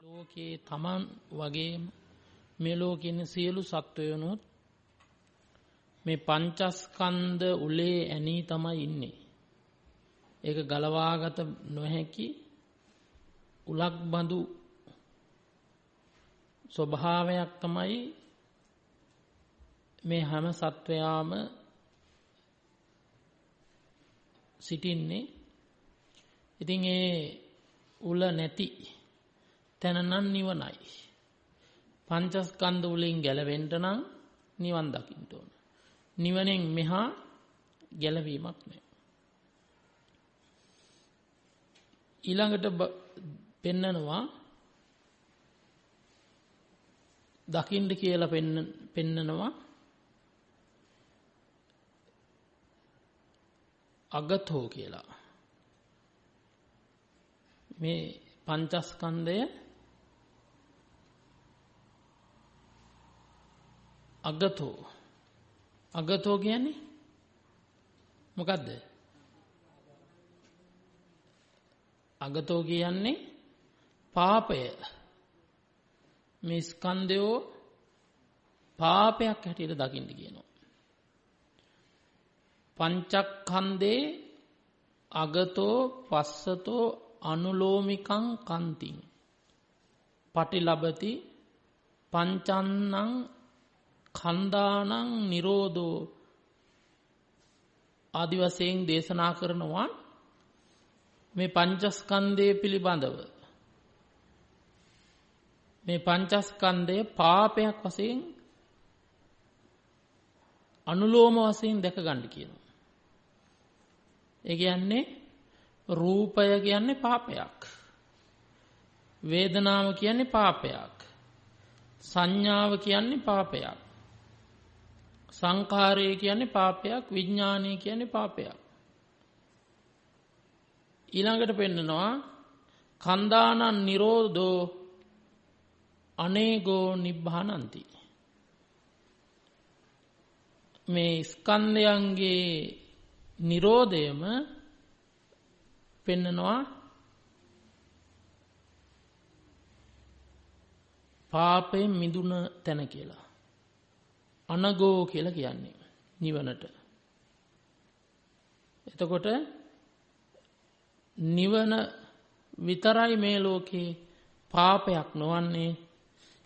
ලෝකේ තමන් වගේම මේ ලෝකේ ඉන්න සියලු සත්වයනුත් මේ පංචස්කන්ධ උලේ ඇනී තමයි ඉන්නේ. ඒක ගලවාගත නොහැකි උලක් බඳු ස්වභාවයක් තමයි මේ හැම සත්වයාම සිටින්නේ. ඉතින් ඒ උල නැති තැන නම් නිවනයි. පංචස්කන්ධ වලින් ගැලවෙන්න නම් නිවන් දකින්න ඕන. නිවනෙන් මෙහා ගැලවීමක් නැහැ. ඊළඟට පෙන්නනවා දකින්න කියලා පෙන්නනවා අගතෝ කියලා. මේ පංචස්කන්ධය අගතෝ කියන්නේ මොකද්ද? අගතෝ කියන්නේ පාපය. මේ ස්කන්ධයෝ පාපයක් හැටියට දකින්න කියනවා. පංචස්කන්ධේ අගතෝ පස්සතෝ අනුලෝමිකං කන්තිං පටිලබති පංචන්නං කන්දානං නිරෝධෝ ආදි වශයෙන් දේශනා කරනවා මේ පංචස්කන්ධය පිළිබඳව. මේ පංචස්කන්ධය පාපයක් වශයෙන් අනුලෝම වශයෙන් දැක ගන්න කියනවා. ඒ කියන්නේ රූපය කියන්නේ පාපයක්. වේදනාව කියන්නේ පාපයක්. සංඥාව කියන්නේ පාපයක්. සංඛාරය කියන්නේ පාපයක්. විඥානය කියන්නේ පාපයක්. ඊළඟට පෙන්නනවා කන්දානං නිරෝධෝ අනේගෝ නිබ්බානಂತಿ. මේ ස්කන්ධයන්ගේ නිරෝධයම පෙන්නනවා පාපයෙන් මිදුන තැන කියලා. අනගෝ කියලා කියන්නේ නිවනට. එතකොට නිවන විතරයි මේ ලෝකේ පාපයක් නොවන්නේ.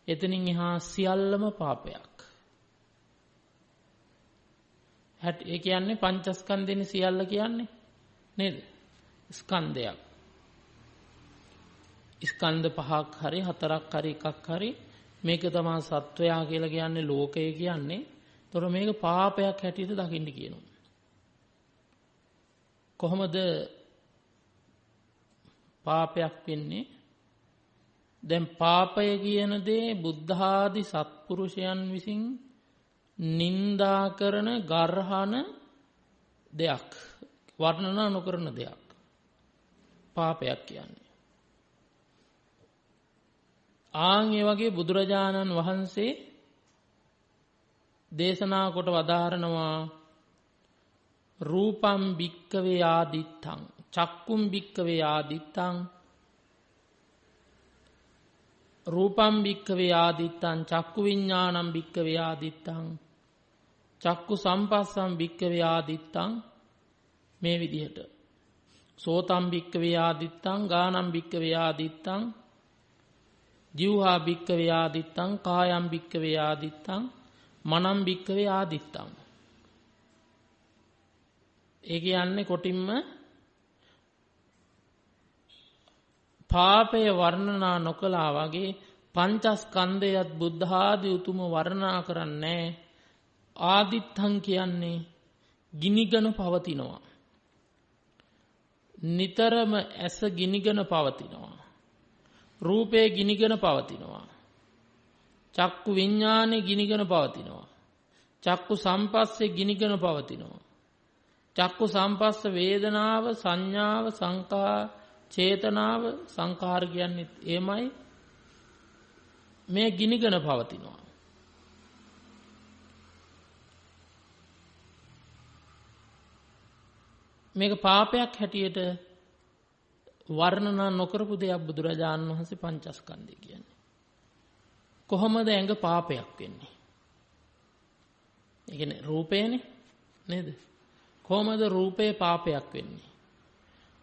එතනින් එහා සියල්ලම පාපයක්. ඒ කියන්නේ පංචස්කන්ධෙනි සියල්ල කියන්නේ නේද? ස්කන්ධයක්. ස්කන්ධ පහක් හරි හතරක් හරි එකක් හරි මේක තමයි සත්වයා කියලා කියන්නේ ලෝකය කියන්නේ. ඒතොර මේක පාපයක් හැටියට දකින්න කියනවා. කොහොමද පාපයක් වෙන්නේ? දැන් පාපය කියන දේ බුද්ධ ආදී සත්පුරුෂයන් විසින් නින්දා කරන ගර්හන දෙයක්. වර්ණනා නොකරන දෙයක්. පාපයක් කියන්නේ. ඒ වගේ බුදුරජාණන් වහන්සේ දේශනා කොට වදාරනවා රූපම් භික්කවේ ආදිත්තං චක්කුම් භික්කවේ ආදිත්තං රූපම් භික්කවේ ආදිත්තං චක්කු විඤ්ඤාණං භික්කවේ ආදිත්තං චක්කු සම්පස්සම් භික්කවේ ආදිත්තං මේ විදිහට සෝතම් භික්කවේ ආදිත්තං ගානම් භික්කවේ ආදිත්තං ජීවහා භික්කවේ ආදිත්තං කායම් භික්කවේ ආදිත්තං මනම් භික්කවේ ආදිත්තං. ඒ කියන්නේ කොටින්ම පාපය වර්ණනා නොකළා වගේ පංචස්කන්ධයත් බුද්ධ ආදී උතුම වර්ණනා කරන්නේ. ආදිත්තං කියන්නේ ගිනිගෙන පවතිනවා. නිතරම ඇස ගිනිගෙන පවතිනවා. රූපේ ගිනිගෙන පවතිනවා. චක්කු විඤ්ඤාණය ගිනිගෙන පවතිනවා. චක්කු සම්පස්සේ ගිනිගෙන පවතිනවා. චක්කු සම්පස්ස වේදනාව සංඥාව සංඛාර චේතනාව සංඛාර කියන්නේ එමය. මේ ගිනිගෙන පවතිනවා. මේක පාපයක් හැටියට වර්ණනා නොකරපු දෙයක් බුදුරජාණන් වහන්සේ පංචස්කන්ධය කියන්නේ. කොහොමද ඇඟ පාපයක් වෙන්නේ? ඒ කියන්නේ රූපයනේ නේද? කොහොමද රූපේ පාපයක් වෙන්නේ?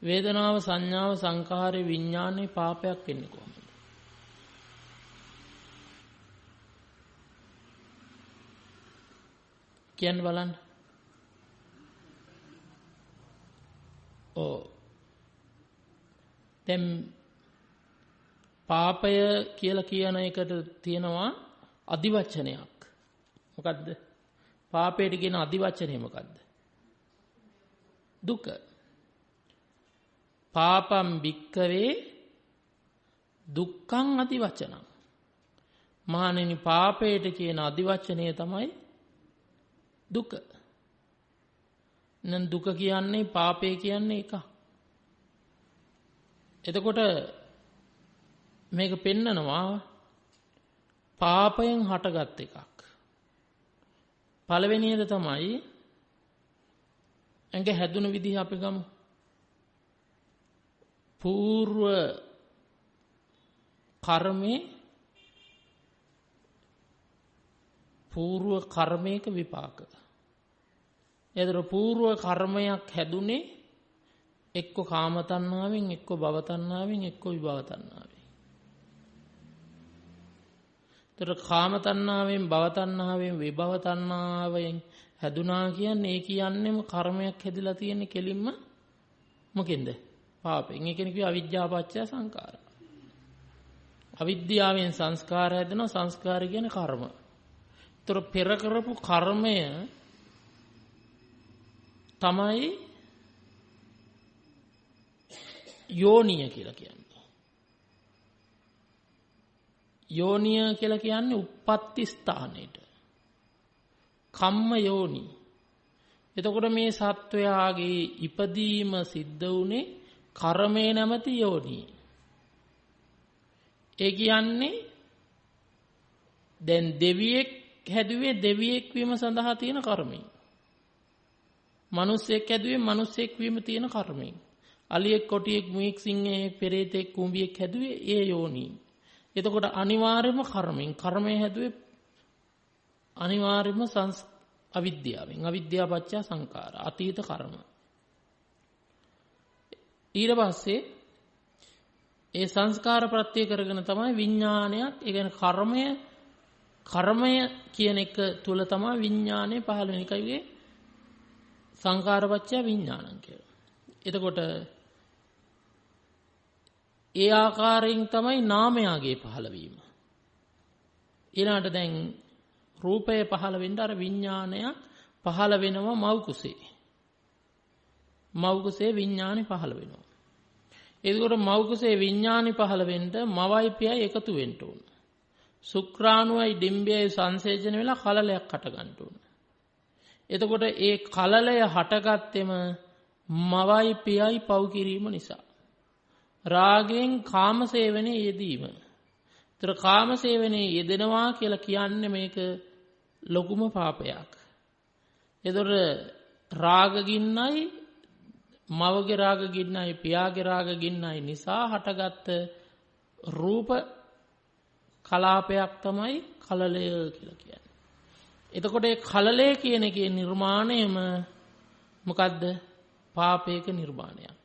වේදනාව, සංඥාව, සංඛාරය, විඥානේ පාපයක් වෙන්නේ කොහොමද? කියන්න බලන්න. දැන් පාපය කියලා කියන එකට තියෙනවා අදිවචනයක්. මොකද්ද? පාපයට කියන අදිවචනය මොකද්ද? දුක. පාපම් භික්කවේ දුක්ඛං අදිවචනං. මහණෙනි පාපයට කියන අදිවචනය තමයි දුක. නම් දුක කියන්නේ පාපය කියන්නේ එකක්. එතකොට මේක පෙන්නනවා පාපයෙන් හටගත් එකක්. පළවෙනියද තමයි ඇඟ හැදුණු විදිහ අපි ගමු. పూర్ව කර්මයක විපාක. එතකොට పూర్ව කර්මයක් හැදුනේ එක්ක කාම තණ්හාවෙන්, එක්ක භව තණ්හාවෙන්, එක්ක විභව තණ්හාවෙන්. එතකොට කාම තණ්හාවෙන්, භව තණ්හාවෙන්, විභව තණ්හාවෙන් හැදුනා කියන්නේ ඒ කියන්නේම කර්මයක් හැදිලා තියෙන්නේ කෙලින්ම මොකෙන්ද? පාපෙන්. ඒ කියන්නේ කිව්ව අවිජ්ජා පත්‍ය සංඛාර. අවිද්‍යාවෙන් සංස්කාර හැදෙනවා. සංස්කාර කියන්නේ කර්ම. ඒතර පෙර කරපු කර්මය තමයි යෝනිය කියලා කියන්නේ. යෝනිය කියලා කියන්නේ උප්පත්ති ස්ථානෙට. කම්ම යෝනි. එතකොට මේ සත්වයාගේ ඉපදීම සිද්ධ වුණේ කර්මේ නැමැති යෝනි. ඒ කියන්නේ දැන් දෙවියෙක් හැදුවේ දෙවියෙක් වීම සඳහා තියෙන කර්මය. මිනිසෙක් හැදුවේ මිනිසෙක් වීම තියෙන කර්මය. අලියෙක්, කොටියෙක්, මුවෙක්, සිංහෙක්, පෙරේතෙක්, කුඹියෙක් හැදුවේ ඒ යෝනි. එතකොට අනිවාර්යයෙන්ම කර්මය හැදුවේ අනිවාර්යයෙන්ම අවිද්‍යාවෙන්. අවිද්‍යාව පත්‍ය සංඛාර. අතීත කර්ම. ඊට පස්සේ ඒ සංස්කාර ප්‍රත්‍ය කරගෙන තමයි විඥානයක්, ඒ කියන්නේ කර්මය කියන එක තුල තමයි විඥානය පහළ වෙන එකයි සංඛාර පත්‍ය විඥානං කියලා. එතකොට ඒ ආකාරයෙන් තමයි නාමයාගේ පහළවීම. ඊළඟට දැන් රූපය පහළ වෙන්න අර විඥානය පහළ වෙනවා මව් කුසේ. මව් කුසේ විඥානි පහළ වෙනවා. එතකොට මව් කුසේ විඥානි පහළ වෙන්න මවයි පියයි එකතු වෙන්න ඕන. ශුක්‍රාණුවයි ඩිම්බයයි සංසේචන වෙලා කලලයක් හට ගන්න ඕන. එතකොට ඒ කලලය හටගත්තෙම මවයි පියයි පව් කිරීම නිසා. රාගයෙන් කාමසේවනයේ යෙදීම. ඒතර කාමසේවනයේ යෙදෙනවා කියලා කියන්නේ මේක ලොකුම පාපයක්. ඒතර රාග ගින්නයි, මවගේ රාග ගින්නයි, පියාගේ රාග ගින්නයි නිසා හටගත්ත රූප කලාපයක් තමයි කලලය කියලා කියන්නේ. එතකොට ඒ කලලය කියන එකේ නිර්මාණයම මොකද්ද? පාපයක නිර්මාණයක්.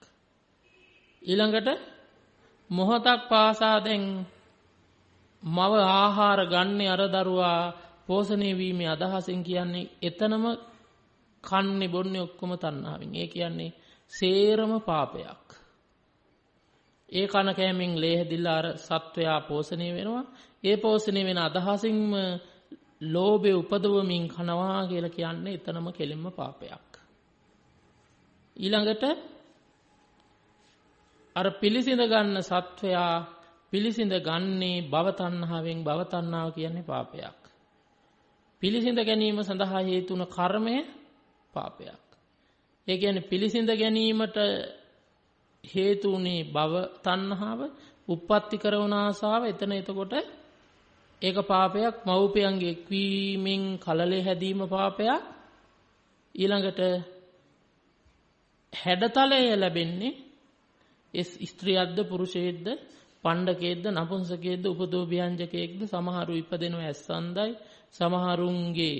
ඊළඟට මොහොතක් පාසා දැන් මව ආහාර ගන්නේ අර දරුවා පෝෂණය වීමේ අදහසින් කියන්නේ එතනම කන්නේ බොන්නේ ඔක්කොම තණ්හාවෙන්. ඒ කියන්නේ සේරම පාපයක්. ඒ කන කෑමෙන් ලේ හැදිලා අර සත්වයා පෝෂණය වෙනවා. ඒ පෝෂණය වෙන අදහසින්ම ලෝභය උපදවමින් කනවා කියලා කියන්නේ එතනම කෙලින්ම පාපයක්. ඊළඟට අර පිළිසිඳ ගන්න සත්වයා පිළිසිඳ ගන්නේ භව තණ්හාවෙන්. භව තණ්හාව කියන්නේ පාපයක්. පිළිසිඳ ගැනීම සඳහා හේතු වන කර්මය පාපයක්. ඒ කියන්නේ පිළිසිඳ ගැනීමට හේතු උනේ භව තණ්හාව, උප්පත්ති කරවන ආසාව. එතකොට ඒක පාපයක්. මව්පියන්ගේ එක්වීමෙන් කලලේ හැදීම පාපයක්. ඊළඟට හැඩතලය ලැබෙන්නේ ස්ත්‍රියක්ද පුරුෂයෙක්ද පණ්ඩකයෙක්ද නපුංසකයෙක්ද උපදෝභ්‍යංජකයෙක්ද සමහරු ඉපදෙනවා ඇස්සන්දයි සමහරුන්ගේ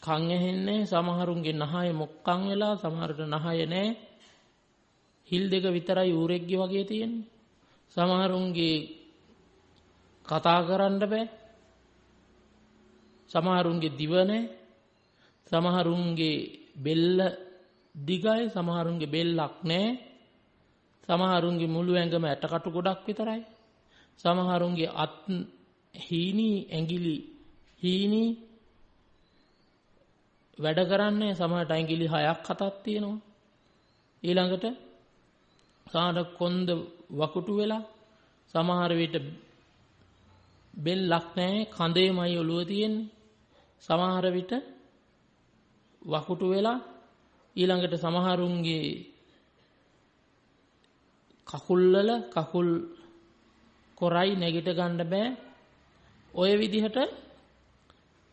කන් ඇහෙන්නේ සමහරුන්ගේ නහය මොක්කන් වෙලා සමහරට නහය නැහැ හිල් දෙක විතරයි ඌරෙක්ගේ වගේ තියෙන්නේ සමහරුන්ගේ කතා කරන්න බෑ සමහරුන්ගේ දිව නැහැ සමහරුන්ගේ බෙල්ල දිගයි සමහරුන්ගේ බෙල්ලක් නැහැ සමහරුන්ගේ මුළු ඇඟම ඇටකටු ගොඩක් විතරයි සමහරුන්ගේ අත් හීනි ඇඟිලි හීනි වැඩ කරන්නේ සමහරට ඇඟිලි 6ක් 7ක් තියෙනවා ඊළඟට සමහර කොන්ද වකුටු වෙලා සමහර විට බෙල්ලක් නැහැ කඳේමයි ඔළුව තියෙන්නේ සමහර විට වකුටු වෙලා ඊළඟට සමහරුන්ගේ කකුල් වල කකුල් කොරයි නැගිට ගන්න බෑ ඔය විදිහට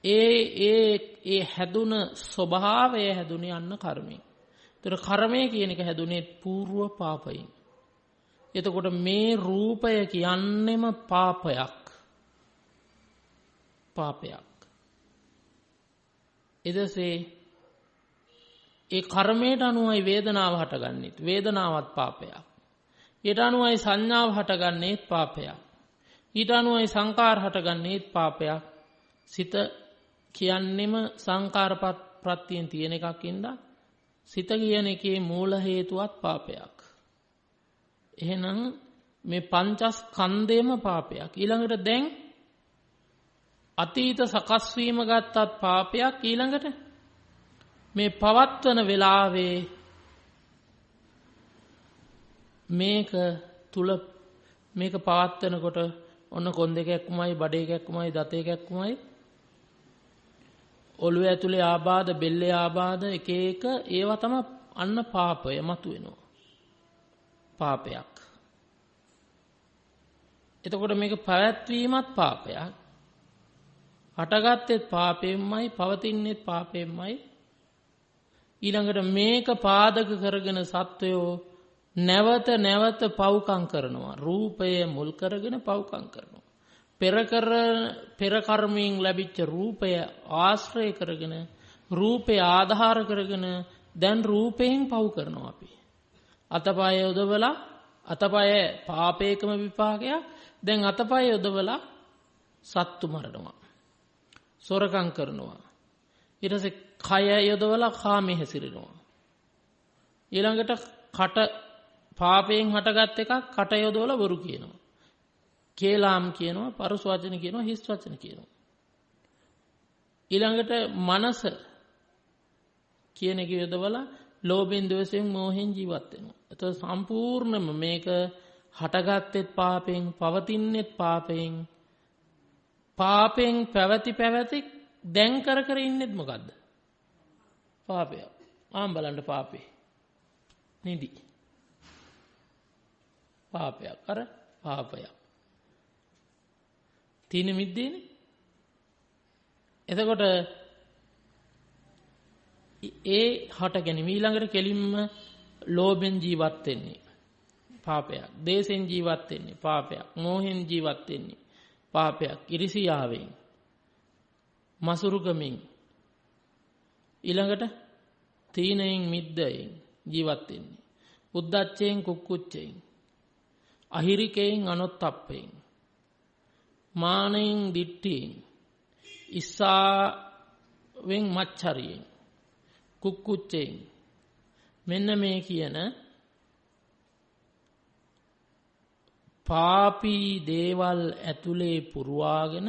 ඒ හැදුන ස්වභාවය හැදුනේ අන්න කර්මයෙන්. ඒතර කර්මය කියන එක හැදුනේ పూర్ව පාපයෙන්. එතකොට මේ රූපය කියන්නේම පාපයක්. පාපයක්. එදසේ ඒ කර්මයට අනුවයි වේදනාව හටගන්නේ. වේදනාවත් පාපයක්. ඊට අනුවයි සංඥාව හටගන්නේත් පාපයක්. ඊට අනුවයි සංකාර හටගන්නේත් පාපයක්. සිත කියන්නෙම සංකාර ප්‍රත්‍යයෙන් තියෙන එකක් ඉඳලා සිත කියන එකේ මූල හේතුවත් පාපයක්. එහෙනම් මේ පංචස්කන්ධයම පාපයක්. ඊළඟට දැන් අතීත සකස් වීම ගත්තත් පාපයක් ඊළඟට මේ පවත්වන වෙලාවේ මේක තුල මේක පවත්වනකොට ඔන්න කොන් දෙකක්මයි බඩ එකක්මයි දත එකක්මයි ඔළුව ඇතුලේ ආබාධ බෙල්ලේ ආබාධ එක එක ඒවා තමයි අන්න පාපය මතුවෙනවා පාපයක් එතකොට මේක පැවැත්වීමත් පාපයක් හටගත්තෙත් පාපයෙන්මයි පවතින්නෙත් පාපයෙන්මයි ඊළඟට මේක පාදක කරගෙන සත්වයෝ නැවත නැවත පව්කම් කරනවා රූපය මුල් කරගෙන පව්කම් කරනවා පෙර කර්මයෙන් ලැබිච්ච රූපය ආශ්‍රය කරගෙන රූපය ආධාර කරගෙන දැන් රූපයෙන් පව් කරනවා අපි අතපය යොදවලා අතපය පාපේකම විපාකයක් දැන් අතපය යොදවලා සත්තු මරනවා සොරකම් කරනවා ඊට පස්සේ කය යොදවලා කාමයේ හැසිරෙනවා ඊළඟට කට පාපයෙන් හටගත් එකක් කට යොදවලා බොරු කියනවා කේලාම් කියනවා පරුස වචන කියනවා හිස් වචන කියනවා ඊළඟට මනස කියන එක යොදවලා ලෝභයෙන් ද්වේෂයෙන් මෝහයෙන් ජීවත් වෙනවා එතකොට සම්පූර්ණයෙන්ම මේක හටගත්තෙත් පාපයෙන් පවතින්නෙත් පාපයෙන් පාපයෙන් පැවති දැන් කර ඉන්නෙත් මොකද්ද පාපය ආම් බලන්න පාපේ නිදි පාපයක් අර පාපයක් තීන මිද්දේනේ එතකොට ඒ හට ගැනීම ඊළඟට කෙලින්ම ලෝභෙන් ජීවත් වෙන්නේ පාපයක් දේශෙන් ජීවත් වෙන්නේ පාපයක් මෝහෙන් ජීවත් වෙන්නේ පාපයක් ඉරිසියාවෙන් මසුරුකමින් ඊළඟට තීනයෙන් මිද්දයෙන් ජීවත් වෙන්නේ උද්දච්චයෙන් කුක්කුච්චයෙන් අහිරිකයෙන් අනොත්ප්පයෙන් මානෙන් දිට්ඨියෙන් ඉස්සාවෙන් මච්චරියෙන් කුක්කුච්චයෙන් මෙන්න මේ කියන පාපී දේවල් ඇතුලේ පුරවාගෙන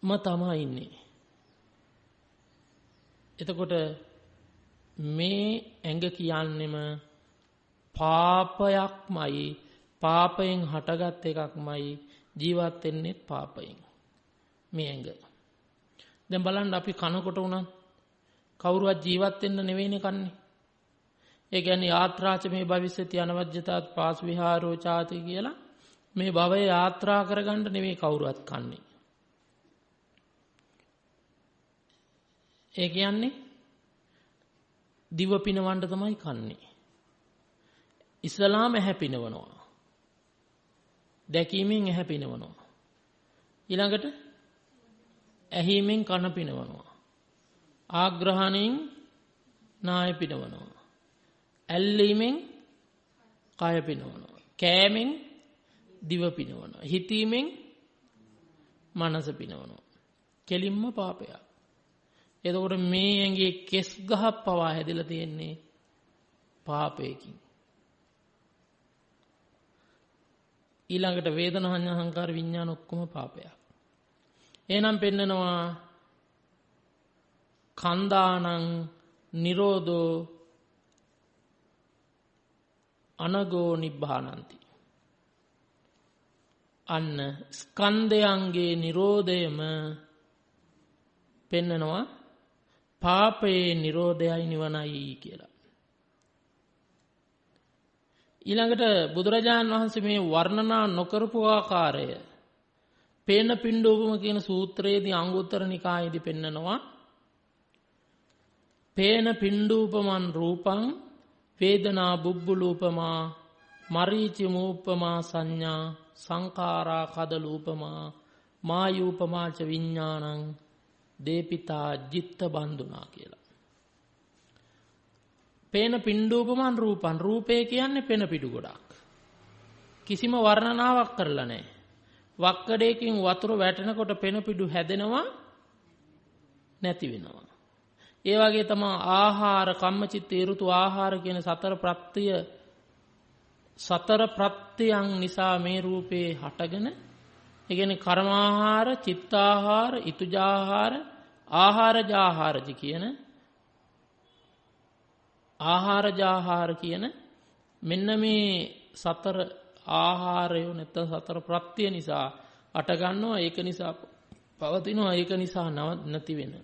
තමයි ඉන්නේ. එතකොට මේ ඇඟ කියන්නෙම පාපයක්මයි පාපයෙන් හටගත් එකක්මයි ජීවත් වෙන්නේ පාපයෙන් මේ ඇඟ. දැන් බලන්න අපි කනකොට උනත් කවුරුවත් ජීවත් වෙන්න නෙවෙයිනේ කන්නේ. ඒ කියන්නේ යාත්‍රාච මේ භවිෂ්‍යති අනවජ්‍යතාත් පාස් විහාරෝ ചാති කියලා මේ භවයේ යාත්‍රා කරගන්න නෙවෙයි කවුරුවත් කන්නේ. ඒ කියන්නේ දිව පිනවන්න තමයි කන්නේ. ඉස්ලාම ඇහැ පිනවනවා. දැකීමෙන් ඇහැ පිනවනවා. ඊළඟට ඇහිීමෙන් කන පිනවනවා. ආග්‍රහණයෙන් නාය පිනවනවා. ඇල්ලීමෙන් කය පිනවනවා. කෑමෙන් දිව පිනවනවා. හිතීමෙන් මනස පිනවනවා. කෙලින්ම පාපයක්. එතකොට මේ ඇඟේ කෙස් ගහක් පවා හැදිලා තියෙන්නේ පාපයකින්. ඊළඟට වේදනා සංඥා සංකාර විඥාන ඔක්කොම පාපයක්. එහෙනම් පෙන්නනවා කන්දානං නිරෝධෝ අනගෝ නිබ්බානಂತಿ. අන්න ස්කන්ධයන්ගේ නිරෝධයම පෙන්නනවා පාපයේ නිරෝධයයි නිවනයි කියලා. ඊළඟට බුදුරජාණන් වහන්සේ මේ වර්ණනා නොකරපු ආකාරය පේන පිණ්ඩෝපම කියන සූත්‍රයේදී අංගුත්තර නිකායේදී පෙන්නනවා පේන පිණ්ඩූපමන් රූපං වේදනා බුබ්බුලූපමා මරීචි මූපමා සංඥා සංඛාරා කදලූපමා මායූපමාච විඥානං දේපිතා ජිත්ත බන්දුනා කියලා. පේන පිණ්ඩූපමන් රූපං රූපේ කියන්නේ පෙන පිටු ගොඩක්. කිසිම වර්ණනාවක් කරලා නැහැ. වක්කඩයකින් වතුර වැටෙනකොට පෙන පිටු හැදෙනවා නැති වෙනවා. ඒ වගේ තමයි ආහාර කම්මචිත්ත ඍතු ආහාර කියන සතර ප්‍රත්‍යයන් නිසා මේ රූපේ හටගෙන ඒ කියන්නේ කර්මාහාර, චිත්තාහාර, ඉතුජාහාර, ආහාරජාහාරජ කියන ආහාරජාහාර කියන මෙන්න මේ සතර ආහාරය නැත්නම් සතර ප්‍රත්‍ය නිසා අට ගන්නවා. ඒක නිසා පවතිනවා. ඒක නිසා නැති වෙන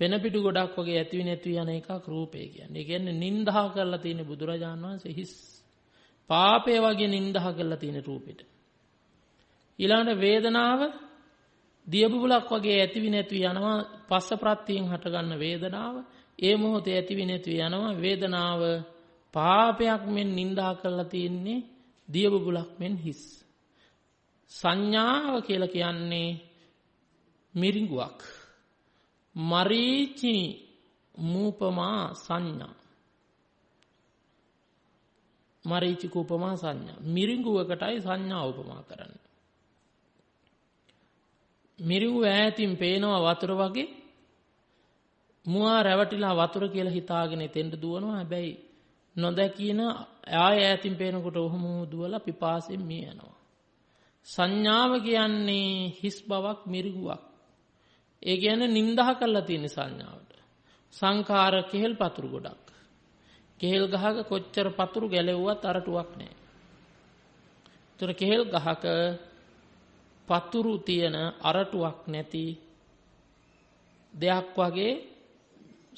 පෙන පිටු ගොඩක් වගේ ඇති නැති යන එකක් රූපය කියන්නේ. ඒ කියන්නේ නින්දා කරලා තියෙන බුදුරජාණන් වහන්සේ හිස් පාපේ වගේ නින්දා කරලා තියෙන රූපෙට. ඊළඟට වේදනාව දියබුබුලක් වගේ ඇති නැති යනවා. පස්ස ප්‍රත්‍යයෙන් හටගන්න වේදනාව ඒ මොහොතේ ඇති නැති යනවා. වේදනාව පාපයක් මෙන් නින්දා කරලා තියෙන්නේ දියබුබුලක් මෙන් හිස්. සංඥාව කියලා කියන්නේ මිරිඟුවක්. මරීචි මූපමා සංඥා. මරීචි කූපමා සංඥා. මිරිඟුවකටයි සංඥා උපමා කරන්නේ. මිරිඟුව ඈතින් පේනවා වතුර වගේ. මුවා රැවටිලා වතුර කියලා හිතාගෙන එතෙන්ට දුවනවා. හැබැයි නොදැකින ආය ඈතින් පේනකොට ඔහොම දුවලා පිපාසයෙන් මිය යනවා. සංඥාව කියන්නේ හිස් බවක් මිරිඟුවක්. ඒ කියන්නේ නින්දා කරලා තියෙන සංඥාවට. සංඛාර කෙහෙල් පතුරු ගොඩක්. කෙහෙල් ගහක කොච්චර පතුරු ගැලෙව්වත් අරටුවක් නැහැ. ඒතර කෙහෙල් ගහක පතුරු තියෙන අරටුවක් නැති දෙයක් වගේ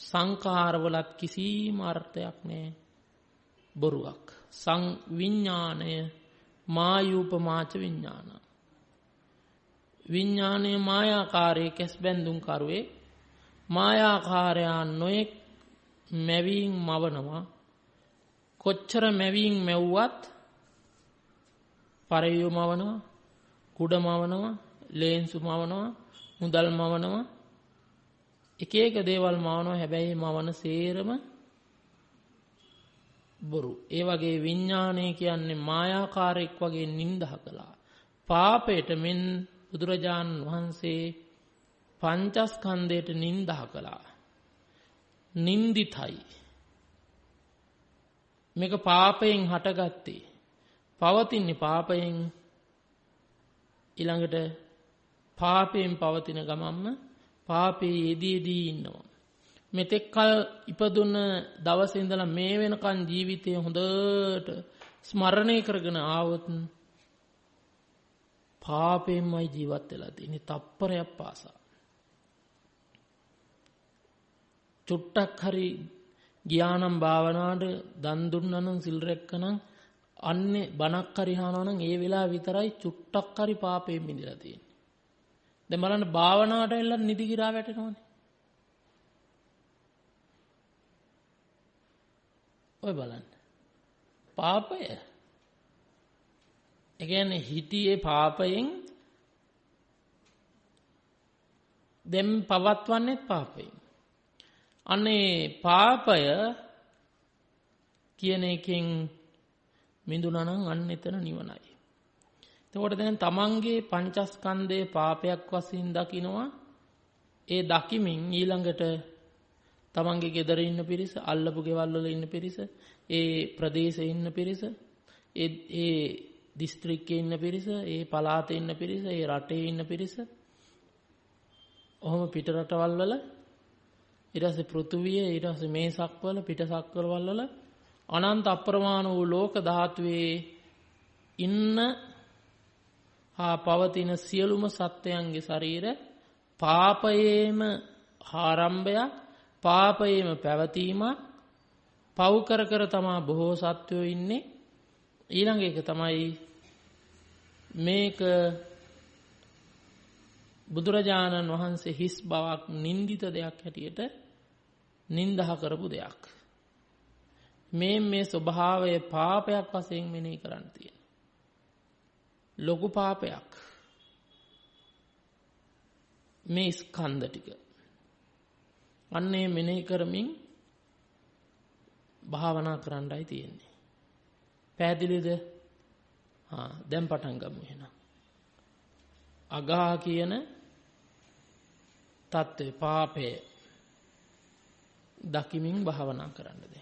සංඛාරවලත් කිසිම අර්ථයක් නැහැ. බොරුවක්. විඥාණය මායූපමාච විඥාන. විඥානය මායාකාරයේ කැස් බැඳුම් කරුවේ මායාකාරයන් නොයෙක් මැවීම් මවනවා. කොච්චර මැවීම් මැව්වත් පරියු මවනවා, කුඩ මවනවා, ලේන්සු මවනවා, මුදල් මවනවා, එක එක දේවල් මවනවා. හැබැයි මවන සේරම බොරු. ඒ වගේ විඥානය කියන්නේ මායාකාරයක් වගේ නින්දා කළා. පාපයට මෙන් බුදුරජාණන් වහන්සේ පංචස්කන්ධයට නින්දා කළා. නින්දිතයි. මේක පාපයෙන් හටගත්තේ. පවතින්නේ පාපයෙන්. ඊළඟට පාපයෙන් පවතින ගමන්ම පාපේ යෙදී ඉන්නවා. මෙතෙක් කල ඉපදුන දවසේ ඉඳලා මේ වෙනකන් ජීවිතය හොඳට ස්මරණය කරගෙන ආවොත් පාපයෙන්මයි ජීවත් වෙලා තියෙන්නේ තප්පරයක් පාසා. චුට්ටක් හරි ගියානම් භාවනාවට දන් දුන්නානම් සිල් රැක්කනම් අන්නේ බණක් හරි අහනවා නම් ඒ වෙලාව විතරයි චුට්ටක් හරි පාපයෙන් මිදලා තියෙන්නේ. දැන් බලන්න භාවනාවට එල්ල නිදි ගිරා වැටෙනවනේ. ඔය බලන්න. පාපය. ඒ කියන්නේ හිටියේ පාපයෙන් දැන් පවත්වන්නේත් පාපයෙන්. අනේ පාපය කියන එකෙන් මිදුණා නම් අන්න එතන නිවනයි. එතකොට දැන් තමන්ගේ පංචස්කන්ධයේ පාපයක් වශයෙන් දකිනවා. ඒ දකිමින් ඊළඟට තමන්ගේ ගෙදර ඉන්න පිරිස, අල්ලපු ගෙවල් වල ඉන්න පිරිස, ඒ ප්‍රදේශයේ ඉන්න පිරිස, ඒ දිස්ත්‍රික්කයේ ඉන්න පිරිස, ඒ පළාතේ ඉන්න පිරිස, ඒ රටේ ඉන්න පිරිස, ඔහොම පිට රටවල් වල ඊට පස්සේ පෘථුවිය, ඊට පස්සේ මේ සක්වල, පිට සක්වල වල අනන්ත අප්‍රමාණ වූ ලෝක ධාතුවේ ඉන්න හා පවතින සියලුම සත්වයන්ගේ ශරීර පාපයේම ආරම්භයක්, පාපයේම පැවතීමක්, පව් කර කර තමා බොහෝ සත්වයෝ ඉන්නේ. ඊළඟ එක තමයි මේක බුදුරජාණන් වහන්සේ හිස් බවක්, නින්දිත දෙයක් හැටියට නින්දහ කරපු දෙයක්. මේ ස්වභාවය පාපයක් වශයෙන් මෙනෙහි කරන්න තියෙන. ලොකු පාපයක්. මේ ස්කන්ධ ටික. අන්නේ මෙනෙහි කරමින් භාවනා කරන්නයි තියෙන්නේ. පැහැදිලිද? දැන් පටන් ගමු එහෙනම්. අගා කියන තත්ත්වේ පාපය දකිමින් භාවනා කරන්න.